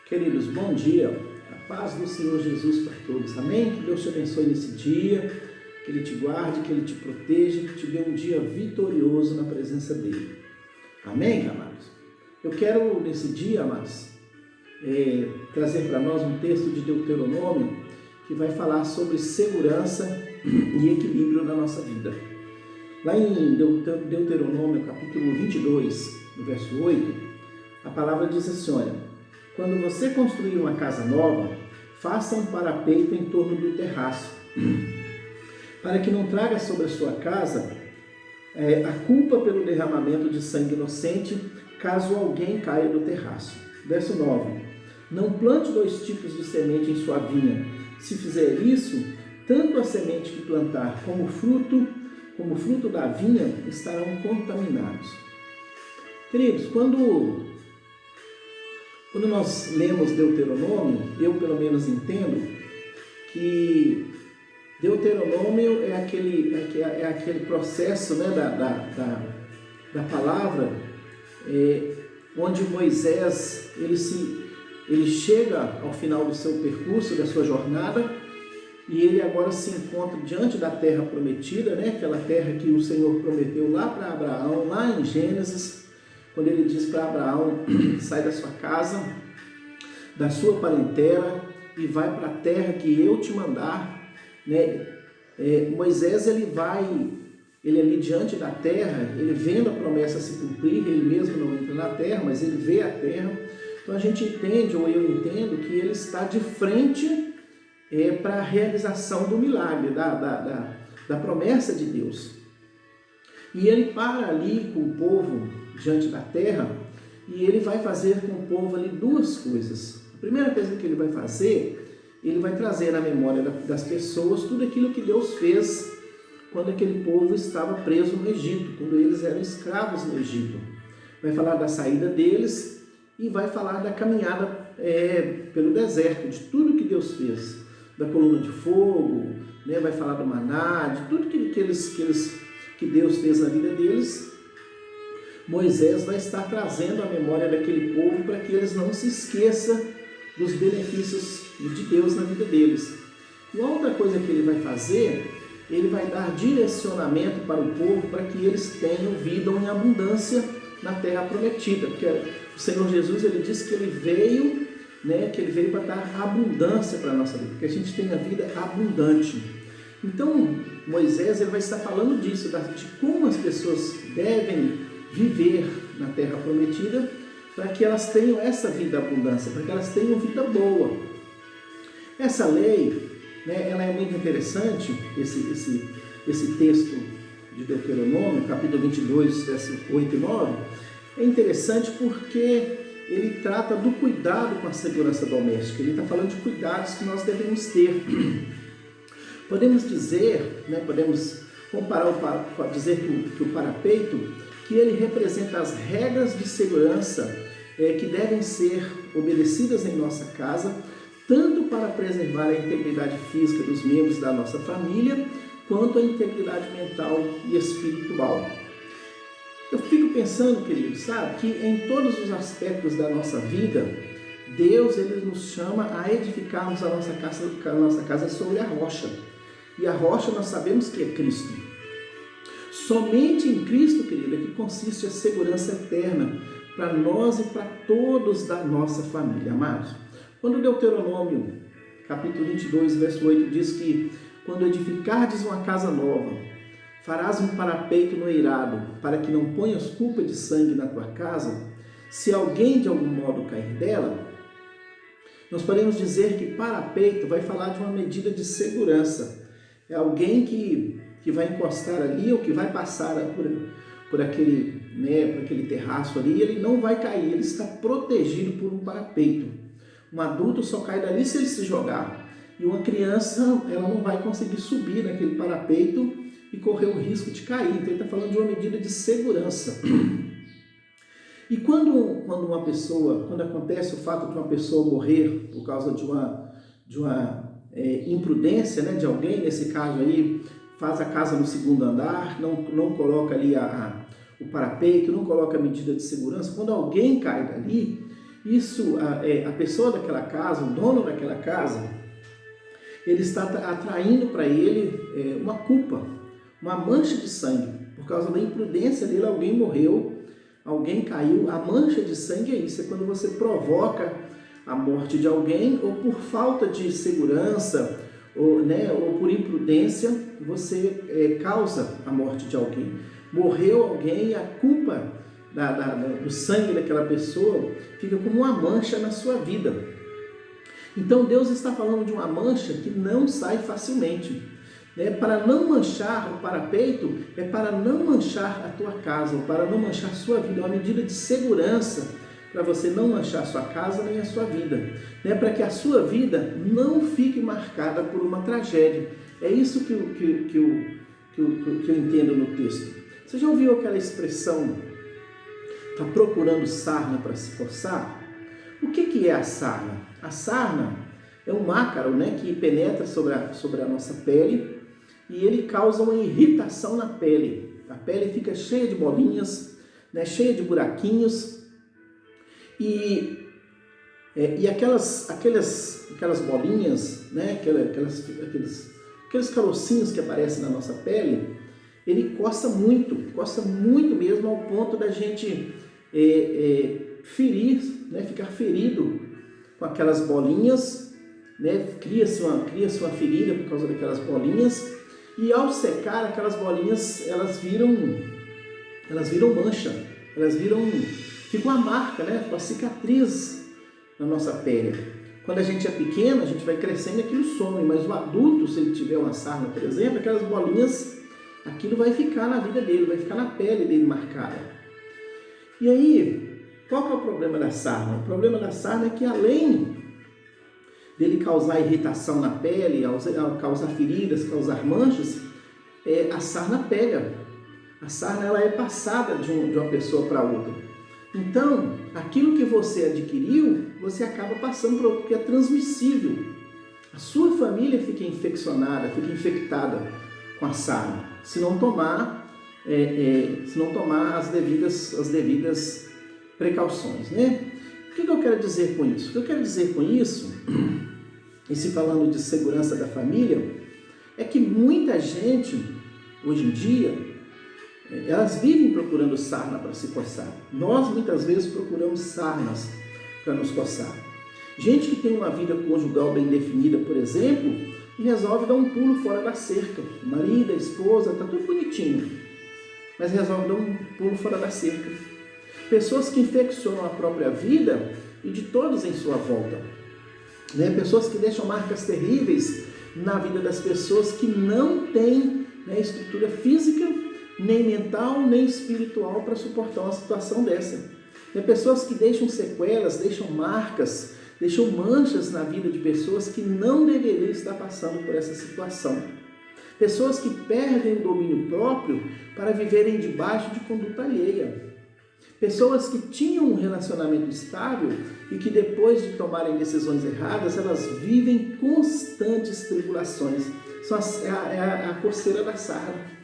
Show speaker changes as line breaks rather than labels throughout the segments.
Queridos, bom dia, a paz do Senhor Jesus para todos, amém? Que Deus te abençoe nesse dia, que Ele te guarde, que Ele te proteja, que te dê um dia vitorioso na presença dEle, amém, amados? Eu quero nesse dia, amados, trazer para nós um texto de Deuteronômio que vai falar sobre segurança e equilíbrio na nossa vida. Lá em Deuteronômio capítulo 22, no verso 8, a palavra diz assim, olha: quando você construir uma casa nova, faça um parapeito em torno do terraço, para que não traga sobre a sua casa a culpa pelo derramamento de sangue inocente, caso alguém caia do terraço. Verso 9. Não plante 2 tipos de semente em sua vinha. Se fizer isso, tanto a semente que plantar como o fruto da vinha estarão contaminados. Queridos, quando nós lemos Deuteronômio, eu pelo menos entendo que Deuteronômio é aquele processo, né, da palavra, onde Moisés ele chega ao final do seu percurso, da sua jornada, e ele agora se encontra diante da terra prometida, né, aquela terra que o Senhor prometeu lá para Abraão, lá em Gênesis, quando ele diz para Abraão: sai da sua casa, da sua parentela e vai para a terra que eu te mandar, né? Moisés ele ali diante da terra, ele vendo a promessa se cumprir, ele mesmo não entra na terra, mas ele vê a terra. Então a gente entende, ou eu entendo, que ele está de frente para a realização do milagre, da promessa de Deus. E ele para ali com o povo diante da terra, e ele vai fazer com o povo ali 2 coisas. A primeira coisa que ele vai fazer, ele vai trazer na memória das pessoas tudo aquilo que Deus fez quando aquele povo estava preso no Egito, quando eles eram escravos no Egito. Vai falar da saída deles e vai falar da caminhada pelo deserto, de tudo que Deus fez, da coluna de fogo, né? Vai falar do maná, de tudo que Deus fez na vida deles. Moisés vai estar trazendo a memória daquele povo para que eles não se esqueçam dos benefícios de Deus na vida deles. E outra coisa que ele vai fazer, ele vai dar direcionamento para o povo para que eles tenham vida em abundância na terra prometida, porque o Senhor Jesus ele disse que ele veio, né, que ele veio para dar abundância para a nossa vida, que a gente tenha vida abundante. Então Moisés ele vai estar falando disso, de como as pessoas devem viver na terra prometida, para que elas tenham essa vida abundância, para que elas tenham vida boa. Essa lei, né, ela é muito interessante, esse texto de Deuteronômio, capítulo 22, versos 8 e 9, é interessante porque ele trata do cuidado com a segurança doméstica, ele está falando de cuidados que nós devemos ter. Podemos dizer, né, podemos comparar, dizer que o parapeito, que ele representa as regras de segurança que devem ser obedecidas em nossa casa, tanto para preservar a integridade física dos membros da nossa família, quanto a integridade mental e espiritual. Eu fico pensando, queridos, sabe, que em todos os aspectos da nossa vida, Deus ele nos chama a edificarmos a nossa casa sobre a rocha. E a rocha nós sabemos que é Cristo. Somente em Cristo, querido, é que consiste a segurança eterna para nós e para todos da nossa família, amados. Quando Deuteronômio, capítulo 22, verso 8, diz que quando edificardes uma casa nova, farás um parapeito no eirado, para que não ponhas culpa de sangue na tua casa, se alguém de algum modo cair dela, nós podemos dizer que parapeito vai falar de uma medida de segurança. É alguém que vai encostar ali ou que vai passar por aquele, né, por aquele terraço ali, ele não vai cair, ele está protegido por um parapeito. Um adulto só cai dali se ele se jogar. E uma criança, ela não vai conseguir subir naquele parapeito e correr o risco de cair. Então ele está falando de uma medida de segurança. E quando acontece o fato de uma pessoa morrer por causa de uma imprudência, né, de alguém, nesse caso aí, faz a casa no 2º andar, não coloca ali o parapeito, não coloca a medida de segurança, quando alguém cai dali, isso, a pessoa daquela casa, o dono daquela casa, ele está atraindo para ele uma culpa, uma mancha de sangue. Por causa da imprudência dele, alguém morreu, alguém caiu. A mancha de sangue é isso, é quando você provoca a morte de alguém, ou por falta de segurança, ou por imprudência, você causa a morte de alguém. Morreu alguém, a culpa do sangue daquela pessoa fica como uma mancha na sua vida. Então Deus está falando de uma mancha que não sai facilmente. Para não manchar o parapeito, é para não manchar a tua casa, ou para não manchar a sua vida. É uma medida de segurança para você não manchar a sua casa nem a sua vida. Para que a sua vida não fique marcada por uma tragédia. É isso que eu entendo no texto. Você já ouviu aquela expressão, está procurando sarna para se coçar? O que é a sarna? A sarna é um ácaro, que penetra sobre a nossa pele e ele causa uma irritação na pele. A pele fica cheia de bolinhas, cheia de buraquinhos e aquelas bolinhas, aqueles carocinhos que aparecem na nossa pele, ele coça muito mesmo, ao ponto da gente ferir, ficar ferido com aquelas bolinhas, cria-se uma ferida por causa daquelas bolinhas, e ao secar aquelas bolinhas, elas viram mancha, fica uma marca, uma cicatriz na nossa pele. Quando a gente é pequeno, a gente vai crescendo e aquilo some, mas o adulto, se ele tiver uma sarna, por exemplo, aquelas bolinhas, aquilo vai ficar na vida dele, vai ficar na pele dele marcada. E aí, qual que é o problema da sarna? O problema da sarna é que, além dele causar irritação na pele, causar feridas, causar manchas, a sarna pega. A sarna ela é passada de uma pessoa para outra. Então, aquilo que você adquiriu, você acaba passando para outro, porque é transmissível. A sua família fica infeccionada, fica infectada com a sarna, se não tomar as devidas precauções, O que eu quero dizer com isso? O que eu quero dizer com isso, e se falando de segurança da família, é que muita gente, hoje em dia, elas vivem procurando sarna para se coçar. Nós, muitas vezes, procuramos sarnas para nos coçar. Gente que tem uma vida conjugal bem definida, por exemplo, e resolve dar um pulo fora da cerca. O marido, a esposa, está tudo bonitinho, mas resolve dar um pulo fora da cerca. Pessoas que infeccionam a própria vida e de todos em sua volta. Pessoas que deixam marcas terríveis na vida das pessoas que não têm estrutura física, nem mental, nem espiritual para suportar uma situação dessa. Pessoas que deixam sequelas, deixam marcas, deixam manchas na vida de pessoas que não deveriam estar passando por essa situação. Pessoas que perdem o domínio próprio para viverem debaixo de conduta alheia. Pessoas que tinham um relacionamento estável e que depois de tomarem decisões erradas, elas vivem constantes tribulações. É a coceira da sarna.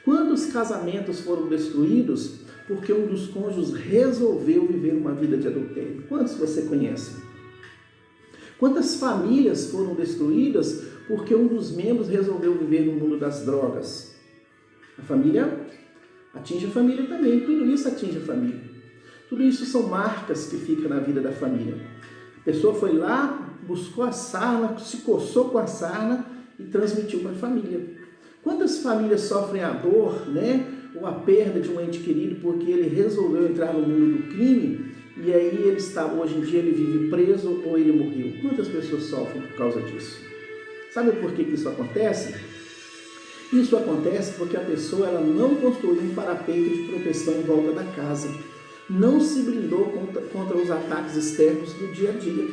Quantos casamentos foram destruídos porque um dos cônjuges resolveu viver uma vida de adultério? Quantos você conhece? Quantas famílias foram destruídas porque um dos membros resolveu viver no mundo das drogas? A família atinge a família também, tudo isso atinge a família. Tudo isso são marcas que ficam na vida da família. A pessoa foi lá, buscou a sarna, se coçou com a sarna e transmitiu para a família. Quantas famílias sofrem a dor, ou a perda de um ente querido porque ele resolveu entrar no mundo do crime e aí hoje em dia ele vive preso ou ele morreu? Quantas pessoas sofrem por causa disso? Sabe por que isso acontece? Isso acontece porque a pessoa ela não construiu um parapeito de proteção em volta da casa, não se blindou contra os ataques externos do dia a dia.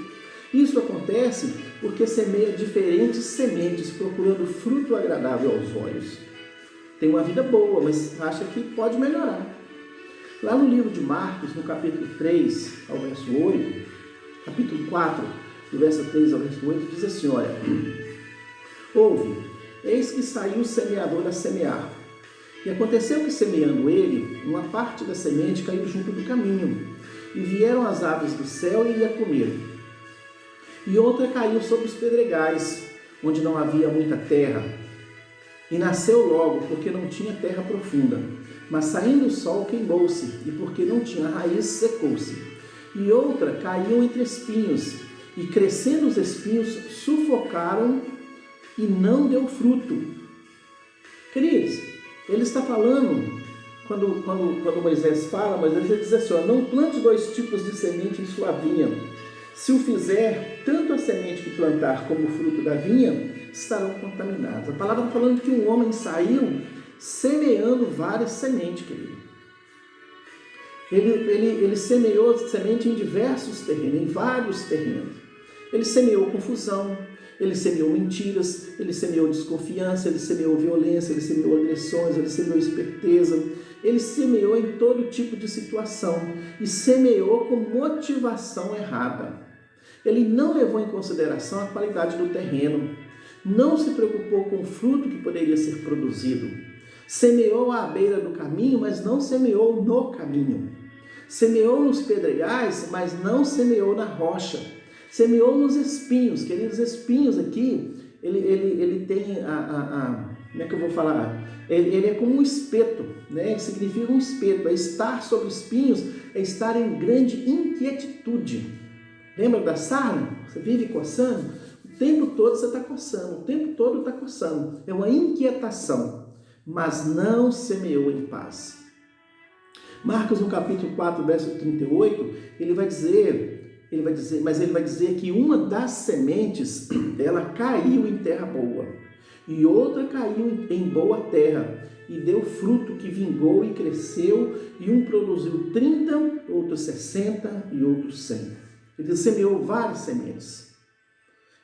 Isso acontece porque semeia diferentes sementes procurando fruto agradável aos olhos. Tem uma vida boa, mas acha que pode melhorar. Lá no livro de Marcos, no capítulo 3 ao verso 8, capítulo 4, do verso 3 ao verso 8, diz assim, olha, ouve, eis que saiu o semeador a semear. E aconteceu que, semeando ele, uma parte da semente caiu junto do caminho. e vieram as aves do céu e a comeram. E outra caiu sobre os pedregais, onde não havia muita terra, e nasceu logo, porque não tinha terra profunda. Mas saindo o sol queimou-se, e porque não tinha raiz, secou-se. E outra caiu entre espinhos, e crescendo os espinhos, sufocaram e não deu fruto. Queridos, ele está falando, quando Moisés fala, Moisés diz assim, não plante 2 tipos de semente em sua vinha. Se o fizer, tanto a semente que plantar como o fruto da vinha estarão contaminados. A palavra está falando que um homem saiu semeando várias sementes, querido. Ele semeou semente em diversos terrenos, em vários terrenos. Ele semeou confusão, ele semeou mentiras, ele semeou desconfiança, ele semeou violência, ele semeou agressões, ele semeou esperteza, ele semeou em todo tipo de situação e semeou com motivação errada. Ele não levou em consideração a qualidade do terreno, não se preocupou com o fruto que poderia ser produzido. Semeou à beira do caminho, mas não semeou no caminho. Semeou nos pedregais, mas não semeou na rocha. Semeou nos espinhos. Queridos, espinhos aqui, ele tem como é que eu vou falar? Ele é como um espeto, né? Significa um espeto. É estar sobre espinhos, é estar em grande inquietude. Lembra da sarna? Você vive coçando? O tempo todo você está coçando, o tempo todo está coçando. É uma inquietação, mas não semeou em paz. Marcos, no capítulo 4, verso 38, ele vai dizer que uma das sementes, ela caiu em terra boa, e outra caiu em boa terra, e deu fruto que vingou e cresceu, e um produziu 30, outro 60 e outro 100. Ele semeou várias sementes,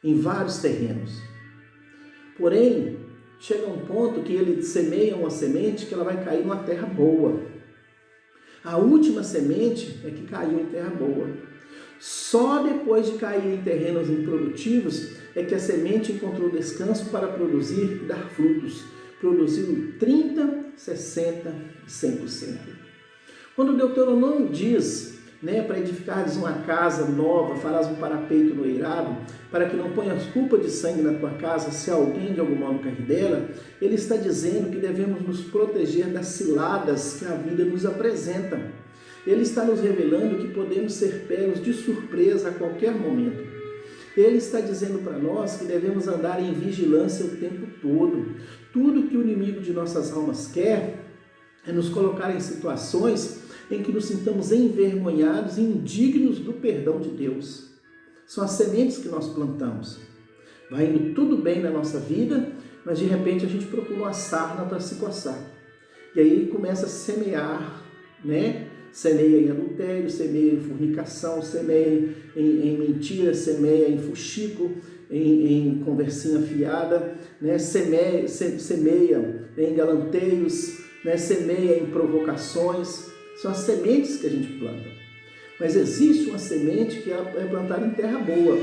em vários terrenos. Porém, chega um ponto que ele semeia uma semente que ela vai cair numa terra boa. A última semente é que caiu em terra boa. Só depois de cair em terrenos improdutivos é que a semente encontrou descanso para produzir e dar frutos. Produziu 30, 60 e 100%. Quando o Deuteronômio diz, para edificares uma casa nova, farás um parapeito no eirado, para que não ponhas culpa de sangue na tua casa, se alguém de algum modo cair dela, ele está dizendo que devemos nos proteger das ciladas que a vida nos apresenta. Ele está nos revelando que podemos ser pegos de surpresa a qualquer momento. Ele está dizendo para nós que devemos andar em vigilância o tempo todo. Tudo que o inimigo de nossas almas quer é nos colocar em situações em que nos sintamos envergonhados e indignos do perdão de Deus. São as sementes que nós plantamos. Vai indo tudo bem na nossa vida, mas de repente a gente procura uma sarna para se coçar. E aí começa a semear, Semeia em adultério, semeia em fornicação, semeia em mentira, semeia em fuxico, em conversinha fiada, semeia em galanteios, semeia em provocações. São as sementes que a gente planta. Mas existe uma semente que é plantada em terra boa.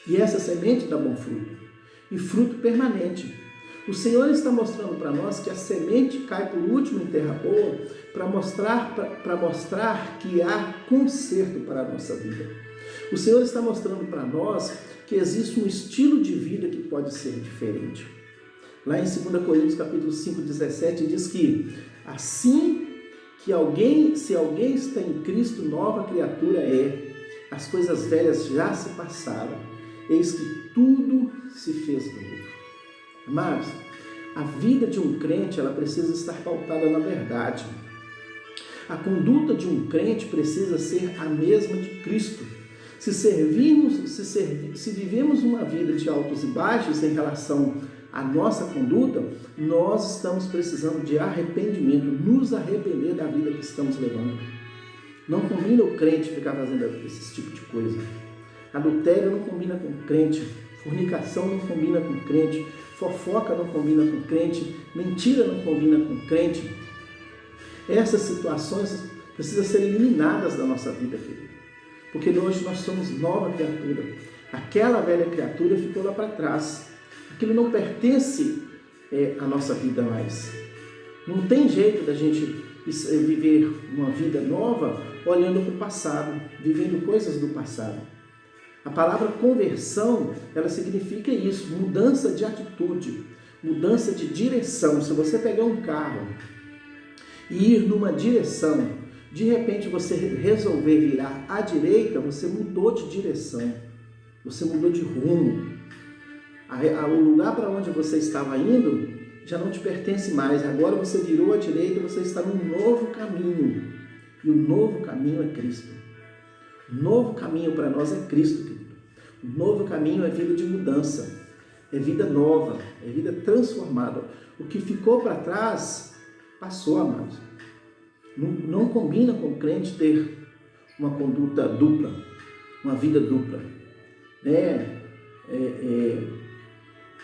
E essa semente dá bom fruto. E fruto permanente. O Senhor está mostrando para nós que a semente cai por último em terra boa para mostrar que há conserto para a nossa vida. O Senhor está mostrando para nós que existe um estilo de vida que pode ser diferente. Lá em 2 Coríntios capítulo 5, 17, diz que assim que se alguém está em Cristo, nova criatura é. As coisas velhas já se passaram, eis que tudo se fez novo. Amados, a vida de um crente, ela precisa estar pautada na verdade. A conduta de um crente precisa ser a mesma de Cristo. Se vivemos uma vida de altos e baixos em relação à nossa conduta, nós estamos precisando de arrependimento, nos arrepender da vida que estamos levando. Não combina o crente ficar fazendo esse tipo de coisa. Adultério não combina com o crente, fornicação não combina com o crente, fofoca não combina com o crente, mentira não combina com o crente. Essas situações precisam ser eliminadas da nossa vida, querido. Porque hoje nós somos nova criatura. Aquela velha criatura ficou lá para trás. Aquilo não pertence à nossa vida mais. Não tem jeito da gente viver uma vida nova olhando para o passado, vivendo coisas do passado. A palavra conversão, ela significa isso, mudança de atitude, mudança de direção. Se você pegar um carro e ir numa direção, de repente você resolver virar à direita, você mudou de direção, você mudou de rumo. O lugar para onde você estava indo já não te pertence mais. Agora você virou à direita, você está num novo caminho. E o novo caminho é Cristo. O novo caminho para nós é Cristo, querido. O novo caminho é vida de mudança, é vida nova, é vida transformada. O que ficou para trás, passou, amados. Não combina com o crente ter uma conduta dupla, uma vida dupla.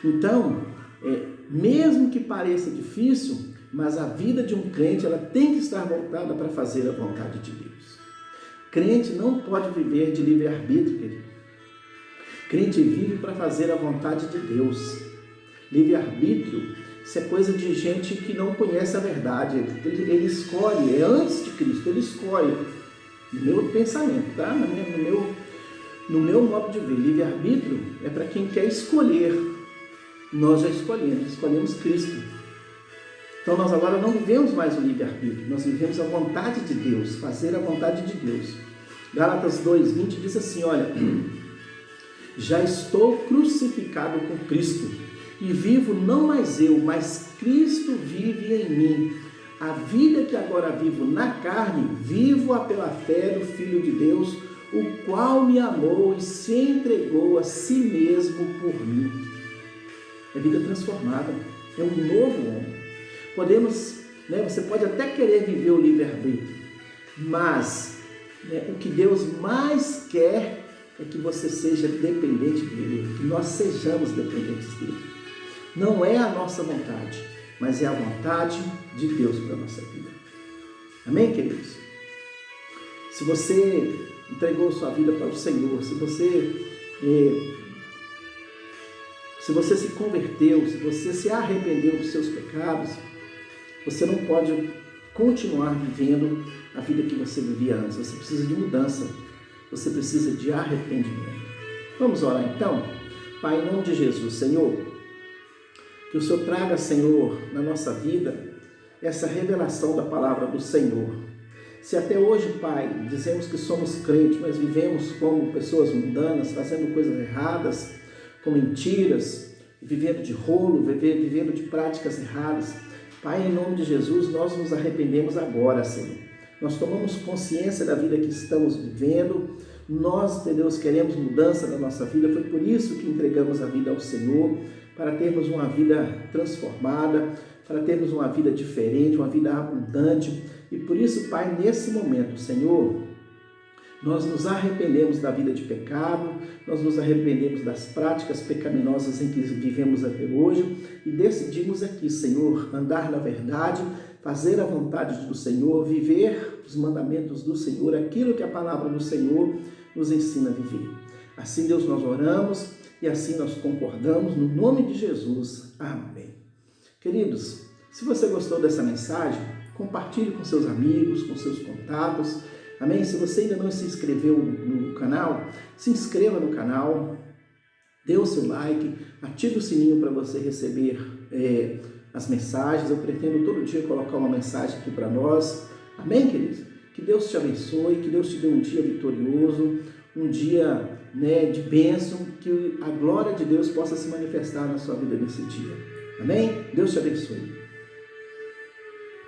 Então, mesmo que pareça difícil, mas a vida de um crente, ela tem que estar voltada para fazer a vontade de Deus. Crente não pode viver de livre-arbítrio, querido. Crente vive para fazer a vontade de Deus. Livre-arbítrio, isso é coisa de gente que não conhece a verdade. Ele escolhe, é antes de Cristo, ele escolhe. No meu pensamento, tá? No meu modo de ver, livre-arbítrio é para quem quer escolher. Nós já escolhemos Cristo. Então nós agora não vivemos mais o livre-arbítrio, nós vivemos a vontade de Deus, fazer a vontade de Deus. Gálatas 2:20 diz assim, olha, já estou crucificado com Cristo, e vivo não mais eu, mas Cristo vive em mim. A vida que agora vivo na carne, vivo-a pela fé do Filho de Deus, o qual me amou e se entregou a si mesmo por mim. É vida transformada, é um novo homem. Você pode até querer viver o livre-arbítrio, mas o que Deus mais quer é que você seja dependente dele, que nós sejamos dependentes dele. Não é a nossa vontade, mas é a vontade de Deus para a nossa vida. Amém, queridos? Se você entregou sua vida para o Senhor, se você se converteu, se você se arrependeu dos seus pecados, você não pode continuar vivendo a vida que você vivia antes. Você precisa de mudança, você precisa de arrependimento. Vamos orar então? Pai, em nome de Jesus, Senhor, que o Senhor traga, Senhor, na nossa vida, essa revelação da palavra do Senhor. Se até hoje, Pai, dizemos que somos crentes, mas vivemos como pessoas mundanas, fazendo coisas erradas, com mentiras, vivendo de rolo, vivendo de práticas erradas. Pai, em nome de Jesus, nós nos arrependemos agora, Senhor. Nós tomamos consciência da vida que estamos vivendo. Nós, Deus, queremos mudança na nossa vida. Foi por isso que entregamos a vida ao Senhor, para termos uma vida transformada, para termos uma vida diferente, uma vida abundante. E por isso, Pai, nesse momento, Senhor, nós nos arrependemos da vida de pecado, nós nos arrependemos das práticas pecaminosas em que vivemos até hoje e decidimos aqui, Senhor, andar na verdade, fazer a vontade do Senhor, viver os mandamentos do Senhor, aquilo que a palavra do Senhor nos ensina a viver. Assim, Deus, nós oramos e assim nós concordamos no nome de Jesus. Amém. Queridos, se você gostou dessa mensagem, compartilhe com seus amigos, com seus contatos. Amém? Se você ainda não se inscreveu no canal, se inscreva no canal, dê o seu like, ative o sininho para você receber as mensagens. Eu pretendo todo dia colocar uma mensagem aqui para nós. Amém, queridos? Que Deus te abençoe, que Deus te dê um dia vitorioso, um dia de bênção, que a glória de Deus possa se manifestar na sua vida nesse dia. Amém? Deus te abençoe.